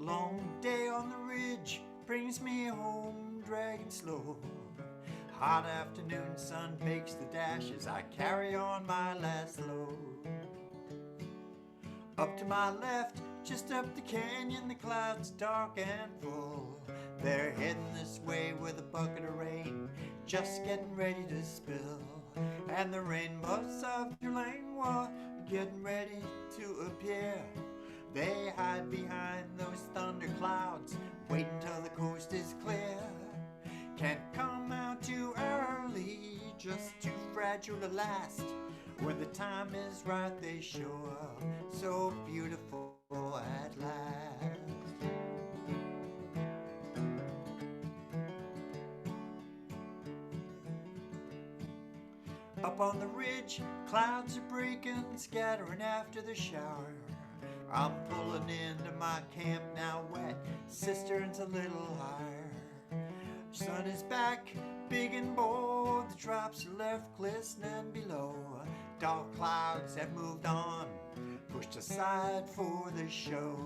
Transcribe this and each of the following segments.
Long day on the ridge brings me home dragging slow. Hot afternoon sun bakes the dash as I carry on my last load. Up to my left, just up the canyon, the clouds dark and full. They're heading this way with a bucket of rain, just getting ready to spill. And the rainbows of Tulangwa getting ready to appear. They hide behind those thunder clouds, wait until the coast is clear. Can't come out too early, just too fragile to last. When the time is right, they show up, so beautiful at last. Up on the ridge, clouds are breaking, scattering after the shower. I'm pulling into my camp now, wet, cisterns a little higher. Sun is back, big and bold, the drops are left glistening below. Dark clouds have moved on, pushed aside for the show.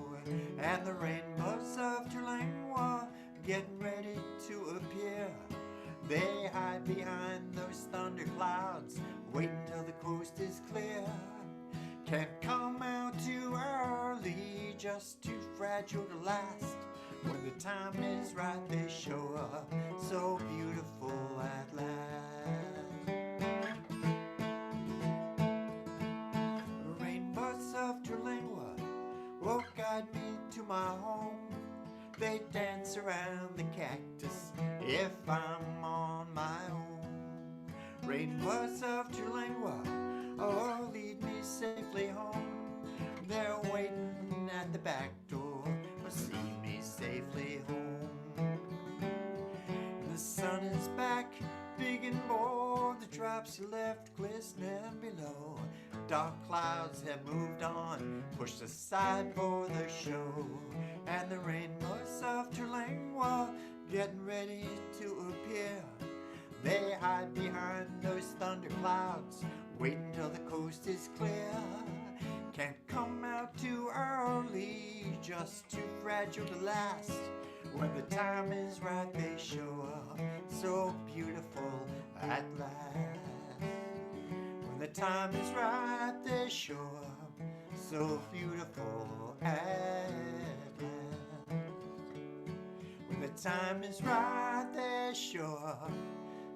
And the rainbows of Tulangwa getting ready to appear. They hide behind those thunder clouds, wait until the coast is clear. Can't come out too early, just too fragile to last. When the time is right, they show up, so beautiful at last. Rainbows of Tulangwa will guide me to my home. They dance around the cactus if I'm on my own. Rainbows of Tulangwa, oh, lead me safely home. They're waiting at the back door, will see me safely home. The sun is back, big and bold, the drops are left glistening below. Dark clouds have moved on, pushed aside for the show. And the rainbows of Tulangwa getting ready to appear. They hide behind those thunder clouds, wait until the coast is clear. Can't come out too early, just too fragile to last. When the time is right, they show up, so beautiful at last. When the time is right, they show up, so beautiful at last. When the time is right, they show up,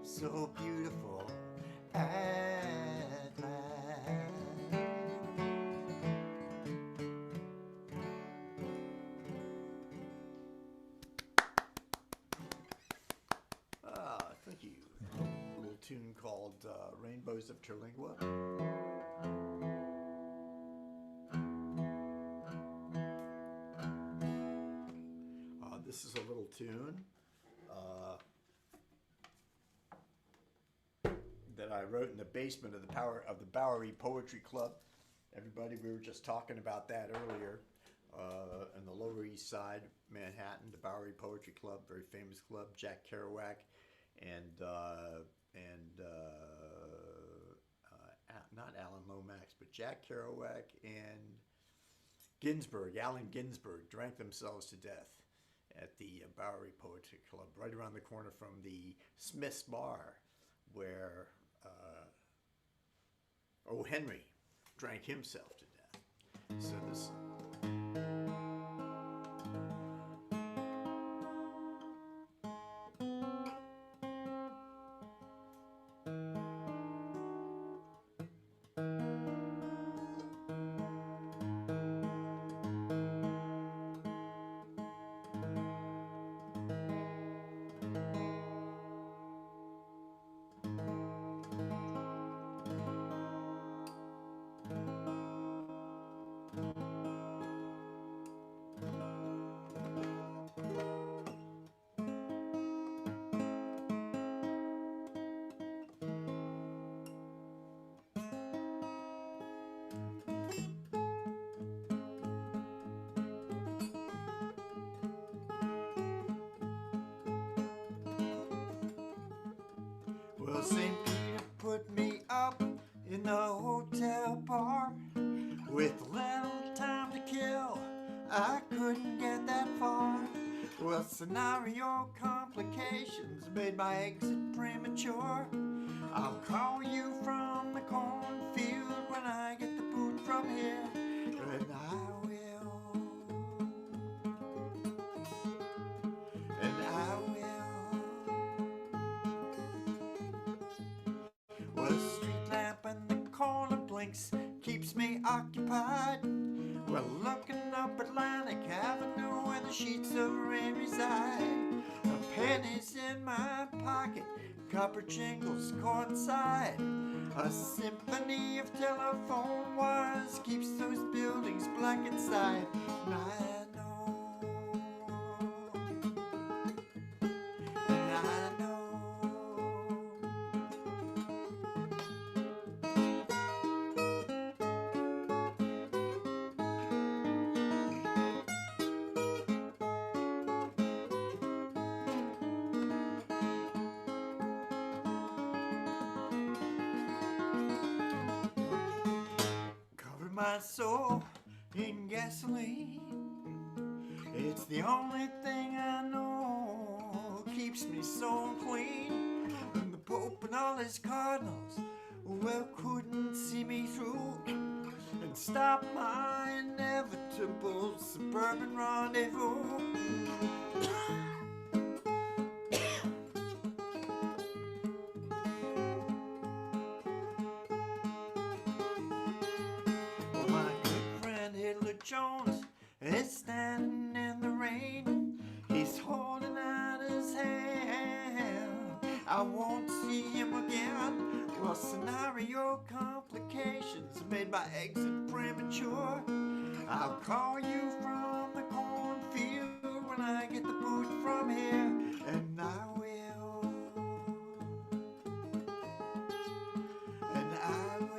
so beautiful at last. Thank you. A little tune called Rainbows of Tulangwa. This is a little tune that I wrote in the basement of the Bowery Poetry Club. Everybody, we were just talking about that earlier. In the Lower East Side, Manhattan, the Bowery Poetry Club, very famous club. Jack Kerouac and not Alan Lomax, but Jack Kerouac and Allen Ginsberg drank themselves to death at the Bowery Poetry Club, right around the corner from the Smith's Bar, where O. Henry drank himself to death. So this. Well, St. Peter put me up in the hotel bar with little time to kill. I couldn't get that far. Well, scenario complications made my exit premature. I'll call you from the cornfield when I get the boot from here, and I will, and I will. Well, the street lamp in the corner blinks, keeps me occupied. Well, looking up Atlantic Avenue where the sheets of rain reside. A penny's in my pocket, copper jingles coincide. A symphony of telephone wires keeps those buildings black inside. And I know, and I know. My soul in gasoline. It's the only thing I know keeps me so clean. And the Pope and all his cardinals, well, couldn't see me through and stop my inevitable suburban rendezvous. Jones is standing in the rain. He's holding out his hand. I won't see him again. Well, scenario complications made my exit premature. I'll call you from the cornfield when I get the boot from here, and I will, and I will.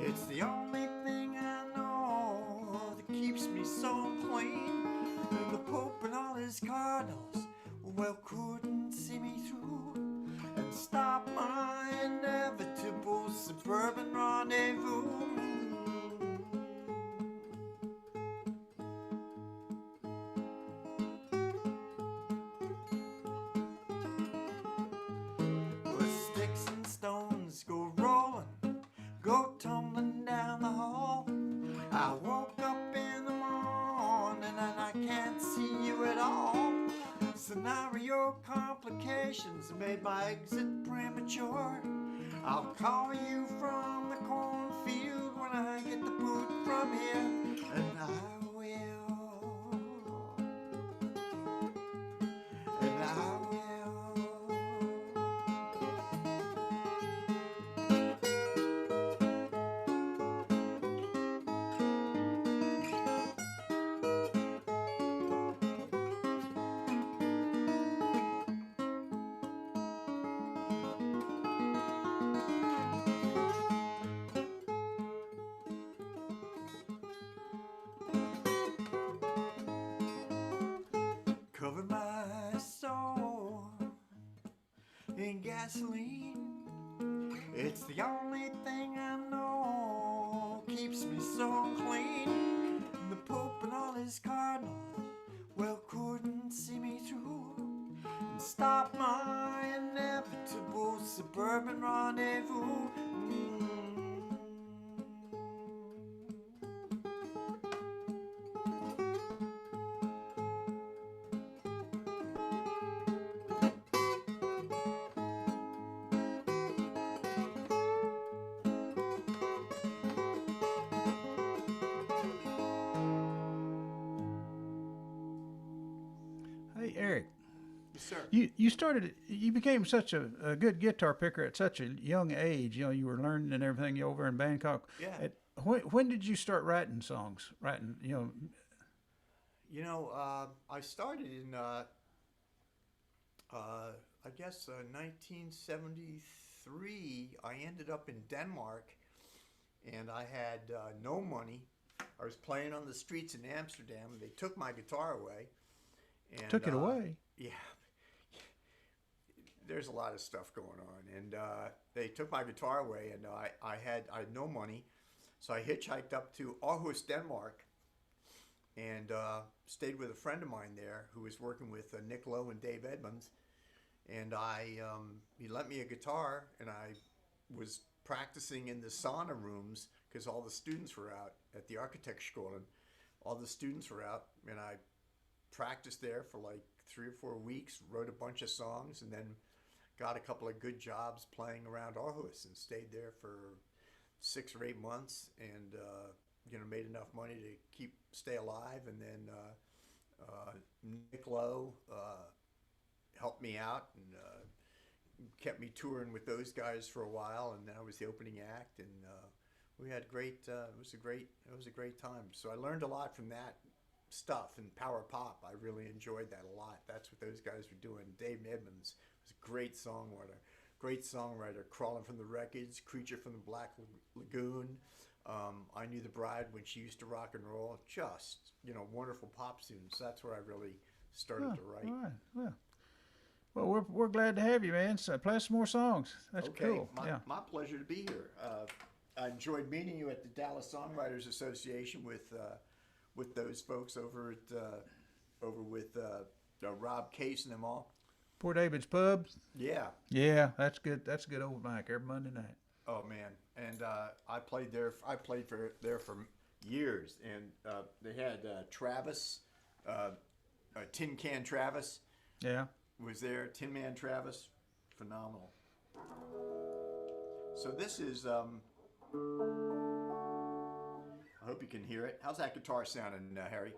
It's the only thing I know that keeps me so clean. And the Pope and all his cardinals, well, couldn't see me through and stop my inevitable suburban rendezvous. Well, sticks and stones go rolling, go tumbling down the hall. I woke up in the morning and I can't see you at all. Scenario complications made my exit premature. I'll call you from the cornfield when I get the boot from here, and I will, and I will. Cover my soul in gasoline. It's the only thing I know keeps me so clean. And the Pope and all his cardinals, well, couldn't see me through and stop my inevitable suburban rendezvous. Hey, Eric. Yes, sir. You became such a good guitar picker at such a young age. You know, you were learning and everything over in Bangkok. Yeah. When did you start writing songs? I started in, I guess, 1973. I ended up in Denmark, and I had no money. I was playing on the streets in Amsterdam, and they took my guitar away. And, Took it away. Yeah, there's a lot of stuff going on, and they took my guitar away, and I had no money, so I hitchhiked up to Aarhus, Denmark, and stayed with a friend of mine there who was working with Nick Lowe and Dave Edmonds, and he lent me a guitar, and I was practicing in the sauna rooms because all the students were out at the Architectskolen. All the students were out, and I practiced there for like 3 or 4 weeks, wrote a bunch of songs, and then got a couple of good jobs playing around Aarhus, and stayed there for 6 or 8 months, and made enough money to stay alive. And then Nick Lowe helped me out and kept me touring with those guys for a while, and then I was the opening act, and we had great. It was a great time. So I learned a lot from that stuff, and power pop. I really enjoyed that a lot. That's what those guys were doing. Dave Edmonds was a great songwriter. Crawling from the Wreckage, Creature from the Black Lagoon. I Knew the Bride When She Used to Rock and Roll. Just wonderful pop tunes. That's where I really started to write. All right. Well, we're glad to have you, man. So play some more songs. That's Okay, cool. my pleasure to be here. I enjoyed meeting you at the Dallas Songwriters Association with those folks over with Rob Case and them all. Poor David's Pub. Yeah. Yeah, that's good. That's a good old mic every Monday night. Oh man, and I played there for years, and they had Travis, Tin Can Travis. Yeah. Was there. Tin Man Travis, phenomenal. So this is I hope you can hear it. How's that guitar sounding, Harry?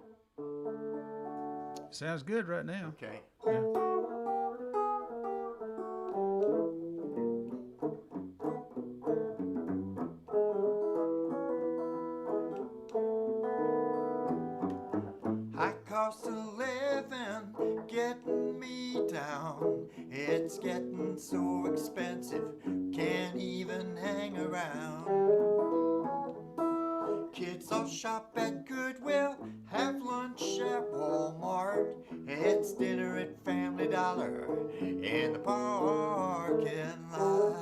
Sounds good right now. Okay. Yeah. High cost of living getting me down. It's getting so expensive, can't even hang around. Kids all shop at Goodwill, have lunch at Walmart. It's dinner at Family Dollar in the parking lot.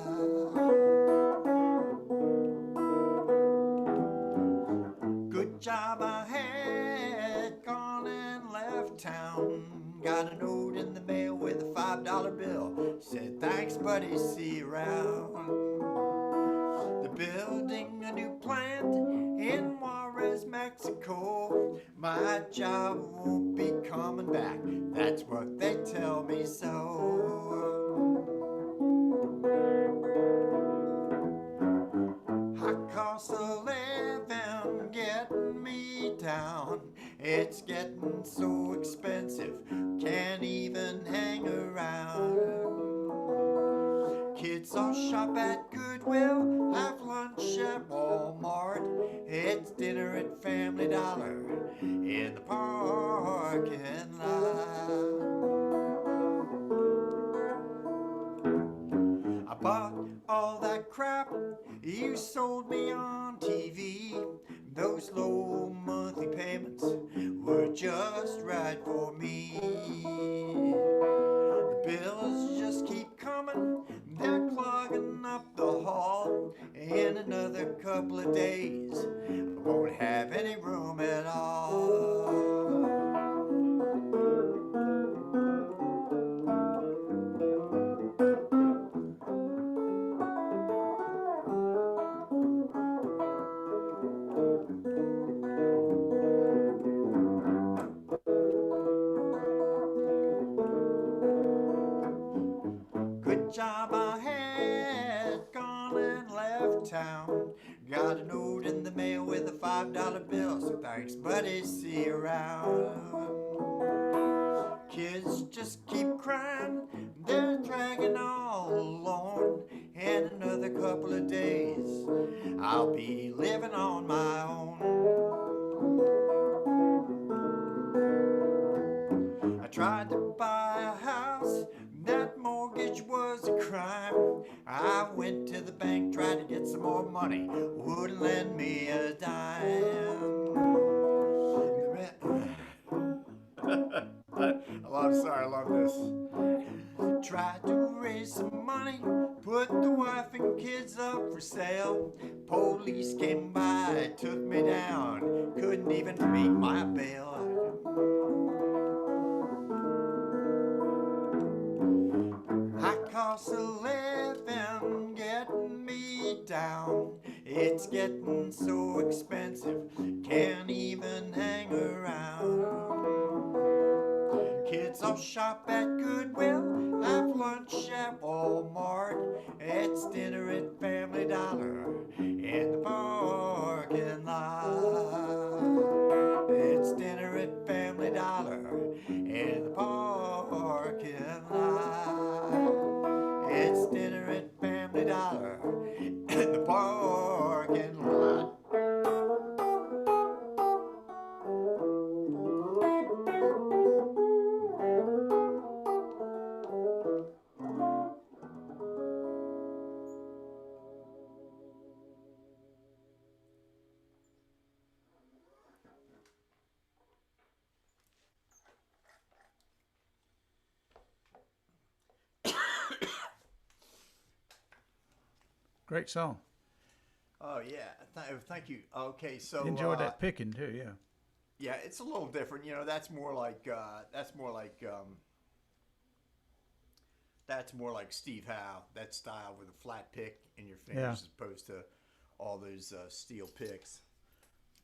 Good job I had, gone and left town. Got a note in the mail with a $5 bill. Said, thanks buddy, see you around. They're building a new plant in Juarez, Mexico. My job won't be coming back, that's what they tell me so. High cost of living getting me down. It's getting so expensive, can't even hang around. Kids all shop at Goodwill, have lunch at Walmart. It's dinner at Family Dollar in the parking lot. I bought all that crap you sold me on TV. Those low monthly payments were just right for me. The bills just keep coming, they're clogging up the hall. In another couple of days, I won't have any room at all. Good job I had, gone and left town. Got a note in the mail with a $5 bill. So thanks buddy, see you around. Kids just keep crying, they're dragging all alone. In another couple of days, I'll be living on my own. I went to the bank, tried to get some more money, wouldn't lend me a dime. I'm sorry, I love this. Tried to raise some money, put the wife and kids up for sale. Police came by, took me down, couldn't even meet my bail. High cost of living getting me down. It's getting so expensive, can't even hang around. Kids all shop at Goodwill, have lunch at Walmart. It's dinner at Family Dollar in the parking lot. It's dinner at Family Dollar in the parking lot. It's dinner at Family Dollar in the parking lot. Great song. Oh yeah, thank you. Okay, so Enjoyed that picking too. Yeah. yeah, it's a little different. You know, that's more like Steve Howe, that style with a flat pick in your fingers Yeah. as opposed to all those steel picks,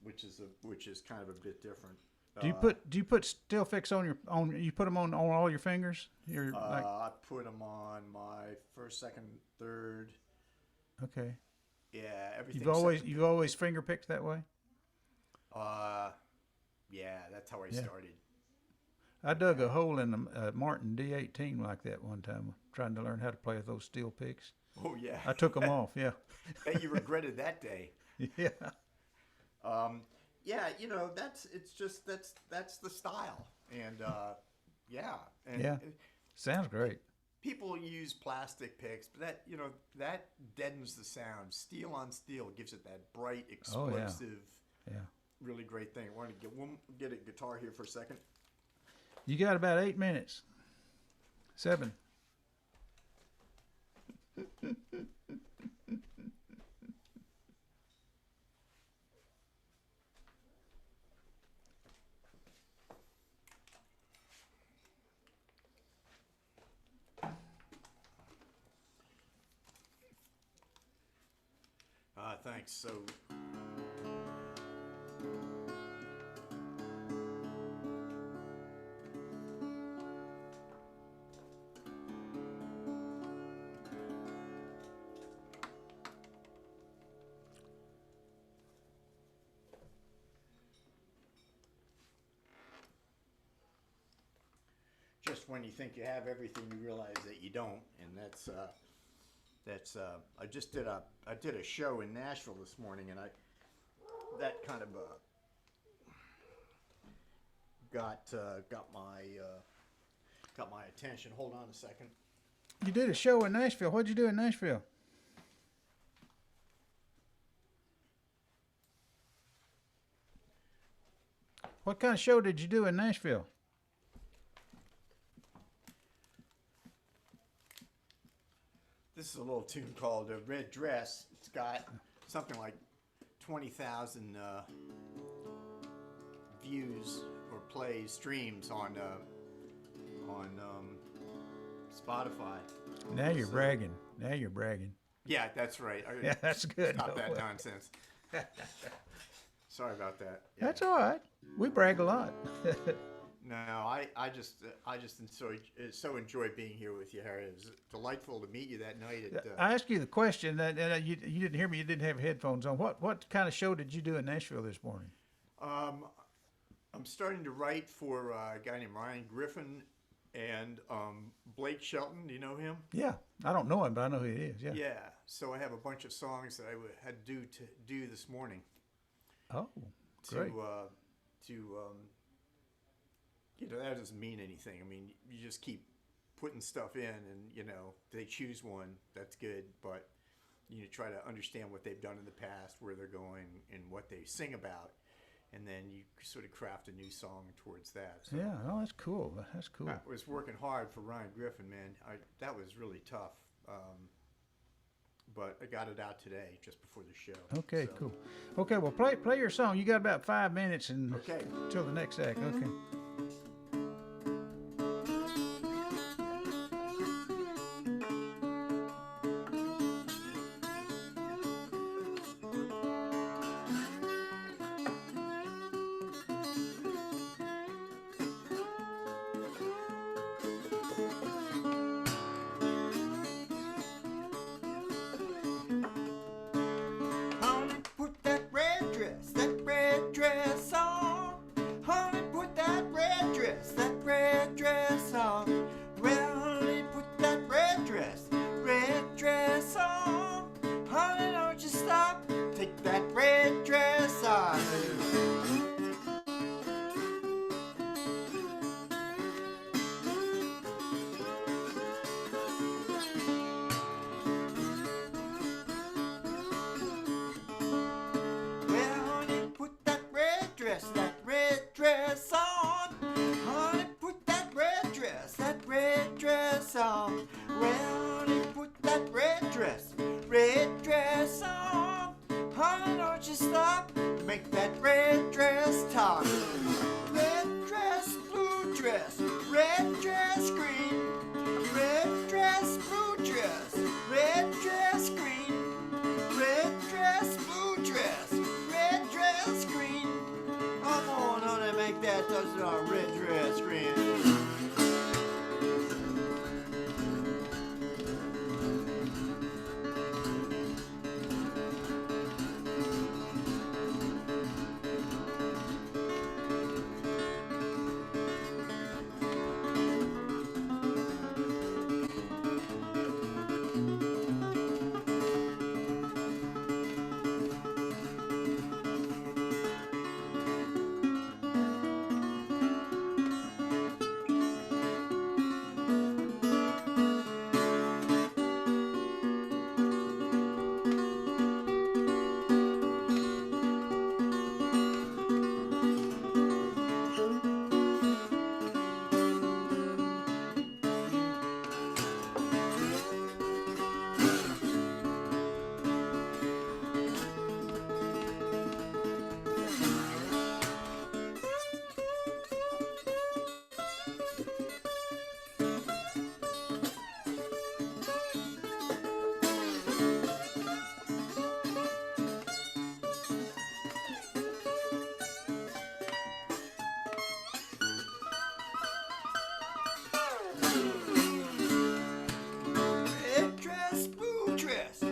which is kind of a bit different. Do you put steel fix on you put them on all your fingers? You're like, I put them on my first, second, third. okay. Yeah, everything. You've always finger picked that way? Yeah, that's how I Yeah. started. I dug a hole in a Martin D18 like that one time, trying to learn how to play with those steel picks. Oh yeah. I took them off. Yeah. Bet you regretted that day. Yeah. Yeah, you know, that's the style, and yeah, and Yeah. Sounds great. people use plastic picks, but that deadens the sound. Steel on steel gives it that bright, Oh, yeah. explosive, Yeah. really great thing. I want to get a guitar here for a second. You got about 8 minutes. 7. Thanks. So. Just when you think you have everything, you realize that you don't, and that's I did a show in Nashville this morning, and that kind of got my attention. Hold on a second. You did a show in Nashville. What'd you do in Nashville? What kind of show did you do in Nashville? This is a little tune called Red Dress. It's got something like 20,000 views or plays, streams on Spotify. Now you're bragging. Now you're bragging. Yeah, that's right. Yeah, that's good. Stop that nonsense. Sorry about that. Yeah. That's all right. We brag a lot. No, I just enjoy being here with you, Harry. It was delightful to meet you that night. I asked you the question that you didn't hear me. You didn't have headphones on. What kind of show did you do in Nashville this morning? I'm starting to write for a guy named Ryan Griffin and Blake Shelton. Do you know him? Yeah, I don't know him, but I know who he is. Yeah. Yeah. So I have a bunch of songs that I had to do this morning. Oh, great. That doesn't mean anything. I mean, you just keep putting stuff in, and they choose one that's good, but you try to understand what they've done in the past, where they're going, and what they sing about, and then you sort of craft a new song towards that. So Yeah, oh, that's cool. That's cool. I was working hard for Ryan Griffin, man. That was really tough. But I got it out today, just before the show. Okay, so. cool. Okay, well, play your song. You got about 5 minutes Okay. until the next act. Okay. Honey, put that red dress on. Honey, put that red dress on. Well, honey, put that red dress on. Honey, don't you stop, take that red dress off. Well, honey, put that red dress on. Honey, put that red dress on. Well, honey, put that red dress on. Honey, don't you stop, make that red dress talk. Red dress, blue dress, red dress, green. Red dress, blue dress, red dress, green. Red dress, blue dress, red dress, green. Come on, honey, make that touch our red dress, green. Red dress, blue dress,